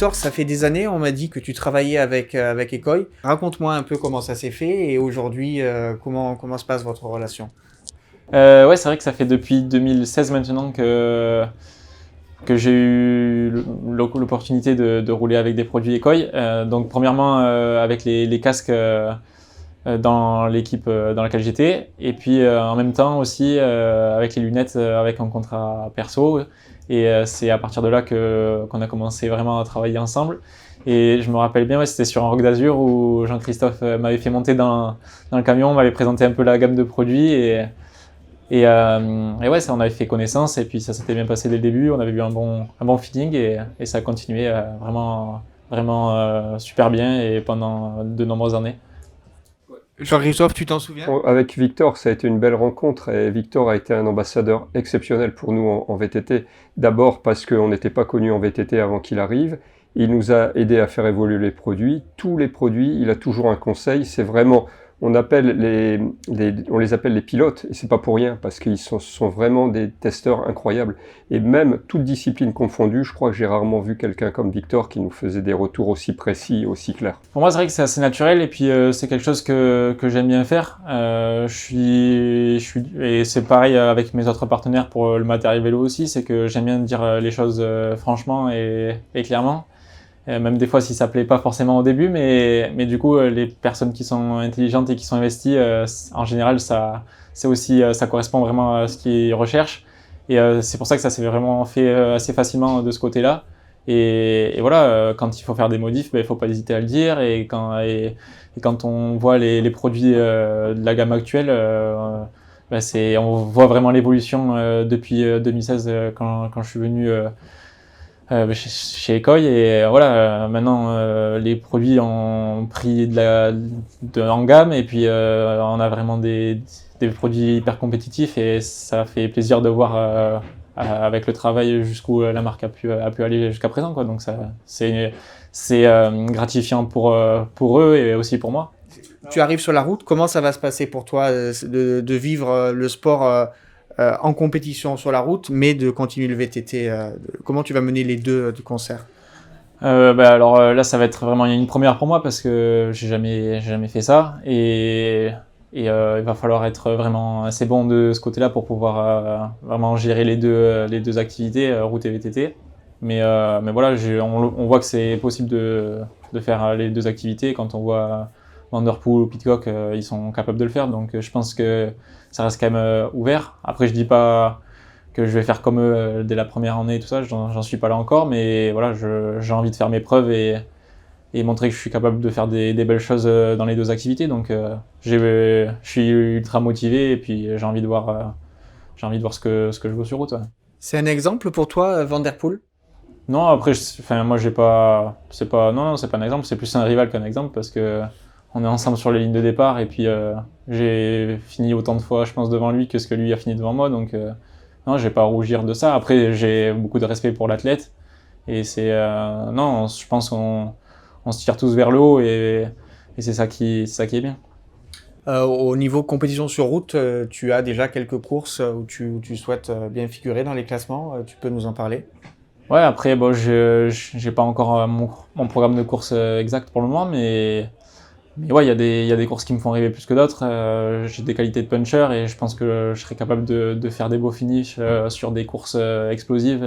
Victor, ça fait des années, on m'a dit que tu travaillais avec Ecoy. Raconte-moi un peu comment ça s'est fait et aujourd'hui, comment se passe votre relation? Ouais, c'est vrai que ça fait depuis 2016 maintenant que j'ai eu l'opportunité de rouler avec des produits Ecoy. Donc premièrement avec les casques dans l'équipe dans laquelle j'étais, et puis en même temps aussi avec les lunettes avec un contrat perso. Et c'est à partir de là qu'on a commencé vraiment à travailler ensemble. Et je me rappelle bien, ouais, c'était sur un Roc d'Azur où Jean-Christophe m'avait fait monter dans le camion, m'avait présenté un peu la gamme de produits. Et ouais, ça, on avait fait connaissance et puis ça s'était bien passé dès le début. On avait eu un bon feeling et ça a continué vraiment super bien et pendant de nombreuses années. Jean-Christophe, tu t'en souviens? Avec Victor, ça a été une belle rencontre et Victor a été un ambassadeur exceptionnel pour nous en VTT. D'abord parce qu'on n'était pas connu en VTT avant qu'il arrive. Il nous a aidé à faire évoluer les produits. Tous les produits, il a toujours un conseil. C'est vraiment, on les appelle les pilotes et c'est pas pour rien parce qu'ils sont vraiment des testeurs incroyables. Et même toute discipline confondue, je crois que j'ai rarement vu quelqu'un comme Victor qui nous faisait des retours aussi précis, aussi clairs. Pour moi, c'est vrai que c'est assez naturel et puis c'est quelque chose que j'aime bien faire. Et c'est pareil avec mes autres partenaires pour le matériel vélo aussi, c'est que j'aime bien dire les choses franchement et clairement. Même des fois si ça plaît pas forcément au début, mais du coup les personnes qui sont intelligentes et qui sont investies, en général c'est aussi ça correspond vraiment à ce qu'ils recherchent. Et c'est pour ça que ça s'est vraiment fait assez facilement de ce côté-là. Et voilà, quand il faut faire des modifs, il faut pas hésiter à le dire. Et quand on voit les produits de la gamme actuelle, on voit vraiment l'évolution depuis 2016 quand je suis venu chez Ecoy. Et voilà, maintenant les produits ont pris en gamme et puis on a vraiment des produits hyper compétitifs et ça fait plaisir de voir avec le travail jusqu'où la marque a pu aller jusqu'à présent, quoi. Donc c'est gratifiant pour eux et aussi pour moi. Tu arrives sur la route, comment ça va se passer pour toi de vivre le sport en compétition sur la route, mais de continuer le VTT? Comment tu vas mener les deux de concert? Alors là, ça va être vraiment une première pour moi parce que j'ai jamais fait ça et il va falloir être vraiment assez bon de ce côté-là pour pouvoir vraiment gérer les deux activités, route et VTT. Mais voilà, on voit que c'est possible de faire les deux activités. Quand on voit Vanderpool ou Pidcock, ils sont capables de le faire. Donc je pense que ça reste quand même ouvert. Après, je dis pas que je vais faire comme eux dès la première année et tout ça, j'en suis pas là encore, mais voilà, j'ai envie de faire mes preuves et montrer que je suis capable de faire des belles choses dans les deux activités. Donc je suis ultra motivé et puis j'ai envie de voir ce que je veux sur route. Ouais. C'est un exemple pour toi, Vanderpool? Non, après, moi j'ai pas, non, c'est pas un exemple, c'est plus un rival qu'un exemple parce que on est ensemble sur les lignes de départ et puis j'ai fini autant de fois, je pense, devant lui que ce que lui a fini devant moi, donc non, je vais pas rougir de ça. Après, j'ai beaucoup de respect pour l'athlète et non, je pense qu'on se tire tous vers le haut et c'est ça qui est bien. Au niveau compétition sur route, tu as déjà quelques courses où tu souhaites bien figurer dans les classements. Tu peux nous en parler? Ouais, après, bon, j'ai pas encore mon programme de course exact pour le moment, mais ouais, il y a des courses qui me font rêver plus que d'autres. J'ai des qualités de puncher et je pense que je serais capable de faire des beaux finishes sur des courses explosives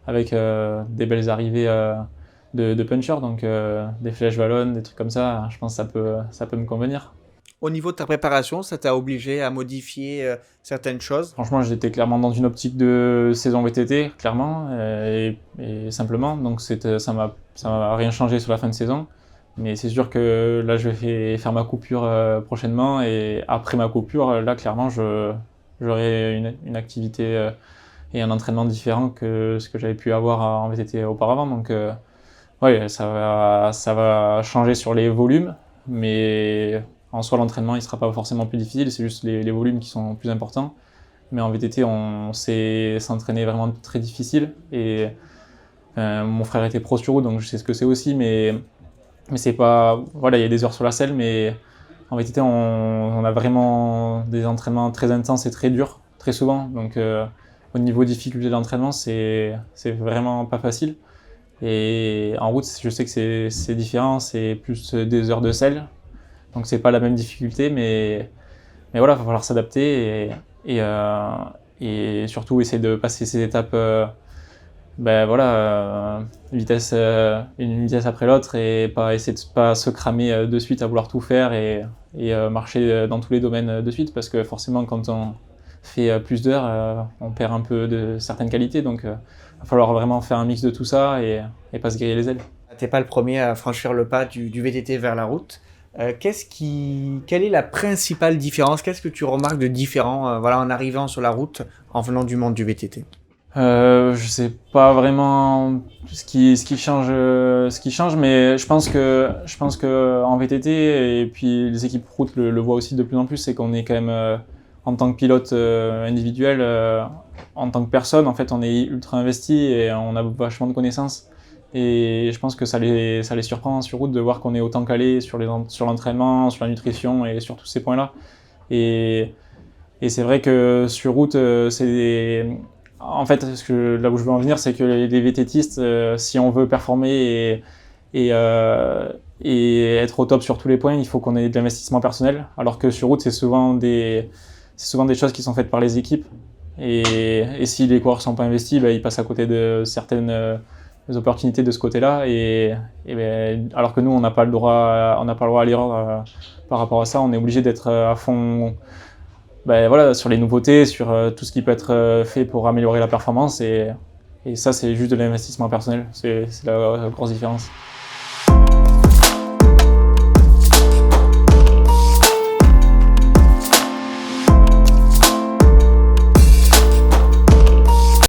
avec des belles arrivées de puncher. Donc des flèches wallonnes, des trucs comme ça, je pense que ça peut me convenir. Au niveau de ta préparation, ça t'a obligé à modifier certaines choses? Franchement, j'étais clairement dans une optique de saison VTT, clairement, et simplement. Donc ça m'a rien changé sur la fin de saison. Mais c'est sûr que là, je vais faire ma coupure prochainement. Et après ma coupure, là, clairement, j'aurai une activité et un entraînement différent que ce que j'avais pu avoir en VTT auparavant. Donc, ouais, ça va changer sur les volumes. Mais en soi, l'entraînement, il sera pas forcément plus difficile. C'est juste les volumes qui sont plus importants. Mais en VTT, on sait s'entraîner vraiment très difficile. Et mon frère était pro sur route, donc je sais ce que c'est aussi. Mais c'est pas, voilà, il y a des heures sur la selle, mais en VTT, on a vraiment des entraînements très intenses et très durs, très souvent. Donc, au niveau difficulté de l'entraînement, c'est vraiment pas facile. Et en route, je sais que c'est différent, c'est plus des heures de selle, donc c'est pas la même difficulté, mais voilà, il va falloir s'adapter et, euh, et surtout essayer de passer ces étapes, une vitesse après l'autre et pas essayer de pas se cramer de suite à vouloir tout faire et marcher dans tous les domaines de suite, parce que forcément quand on fait plus d'heures, on perd un peu de certaines qualités, donc il va falloir vraiment faire un mix de tout ça et pas se griller les ailes. T'es pas le premier à franchir le pas du VTT vers la route. Quelle est la principale différence? Qu'est-ce que tu remarques de différent en arrivant sur la route en venant du monde du VTT? Je sais pas vraiment ce qui change, mais je pense que en VTT et puis les équipes route le voient aussi de plus en plus, c'est qu'on est quand même en tant que pilote individuel, en tant que personne, en fait, on est ultra investi et on a vachement de connaissances. Et je pense que ça les surprend sur route de voir qu'on est autant calé sur l'entraînement, sur la nutrition et sur tous ces points-là. Et, et c'est vrai que sur route, en fait, là où je veux en venir, c'est que les VTTistes, si on veut performer et être au top sur tous les points, il faut qu'on ait de l'investissement personnel. Alors que sur route, c'est souvent des choses qui sont faites par les équipes. Et si les coureurs ne sont pas investis, ils passent à côté de certaines opportunités de ce côté-là. Alors que nous, on n'a pas le droit à l'erreur par rapport à ça. On est obligé d'être à fond. Sur les nouveautés, sur tout ce qui peut être fait pour améliorer la performance, et ça c'est juste de l'investissement personnel, c'est la grosse différence.